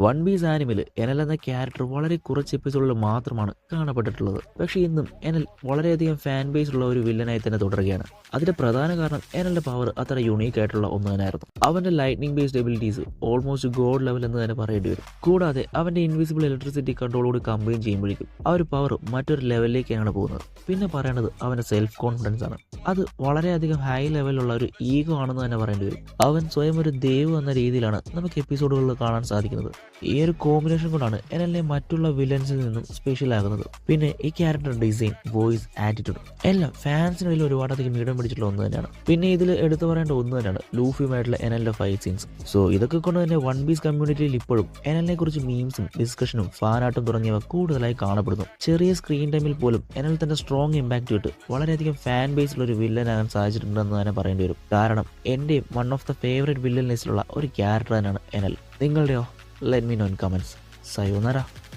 One piece ആനിമിൽ anal എന്ന character വളരെ കുറച്ച് എപ്പിസോഡിൽ മാത്രമാണ് കാണപ്പെട്ടിട്ടുള്ളത്. പക്ഷേ ഇന്നും എനൽ വളരെയധികം ഫാൻ ബേസ് ഉള്ള ഒരു വില്ലനായി തന്നെ തുടരുകയാണ്. അതിന്റെ പ്രധാന കാരണം എനലിന്റെ പവർ അത്ര യുണീക്ക് ആയിട്ടുള്ള ഒന്ന് തന്നെയായിരുന്നു. അവന്റെ lightning based abilities almost God level എന്ന് തന്നെ പറയേണ്ടി വരും. കൂടാതെ അവന്റെ ഇൻവിസിബിൾ ഇലക്ട്രിസിറ്റി കൺട്രോളോട് കമ്പൈൻ ചെയ്യുമ്പോഴേക്കും ആ ഒരു പവർ മറ്റൊരു ലെവലിലേക്കാണ് പോകുന്നത്. പിന്നെ പറയേണ്ടത് അവന്റെ സെൽഫ് കോൺഫിഡൻസ് ആണ്. അത് വളരെയധികം ഹൈ ലെവലിലുള്ള ഒരു ഈഗോ ആണെന്ന് തന്നെ പറയേണ്ടി വരും. അവൻ സ്വയം ഒരു ദൈവം എന്ന രീതിയിലാണ് നമുക്ക് എപ്പിസോഡുകളിൽ കാണാൻ സാധിക്കുന്നത്. ഈ ഒരു കോമ്പിനേഷൻ കൊണ്ടാണ് എനലിനെ മറ്റുള്ള വില്ലൻസിൽ നിന്നും സ്പെഷ്യൽ ആകുന്നത്. പിന്നെ ഈ ക്യാരക്ടർ ഡിസൈൻ, വോയിസ്, ആറ്റിറ്റ്യൂഡ് എല്ലാം ഫാൻസിനിടയിൽ ഒരുപാടധികം ഇടം പിടിച്ചിട്ടുള്ള ഒന്ന് തന്നെയാണ്. പിന്നെ ഇതിൽ എടുത്തു പറയേണ്ട ഒന്ന് തന്നെയാണ് ലൂഫിയുമായിട്ടുള്ള എനലിന്റെ ഫൈറ്റ് സീൻസ്. സോ ഇതൊക്കെ കൊണ്ട് തന്നെ വൺ പീസ് കമ്മ്യൂണിറ്റിയിൽ ഇപ്പോഴും എനലിനെ കുറിച്ച് മീംസും ഡിസ്കഷനും ഫാനാട്ടും തുടങ്ങിയവ കൂടുതലായി കാണപ്പെടുന്നു. ചെറിയ സ്ക്രീൻ ടൈമിൽ പോലും എനൽ തന്റെ സ്ട്രോങ് ഇമ്പാക്ട് ഇട്ട് വളരെയധികം ഫാൻ ബേസിലുള്ള ഒരു വില്ലനാകാൻ സാധിച്ചിട്ടുണ്ടെന്ന് തന്നെ പറയേണ്ടി വരും. കാരണം എന്റെയും one of the favourite villain ലിസ്റ്റിലുള്ള ഒരു ക്യാരക്ടർ തന്നെയാണ് എനൽ. നിങ്ങളുടെയോ? Let me know in comments. Sayonara.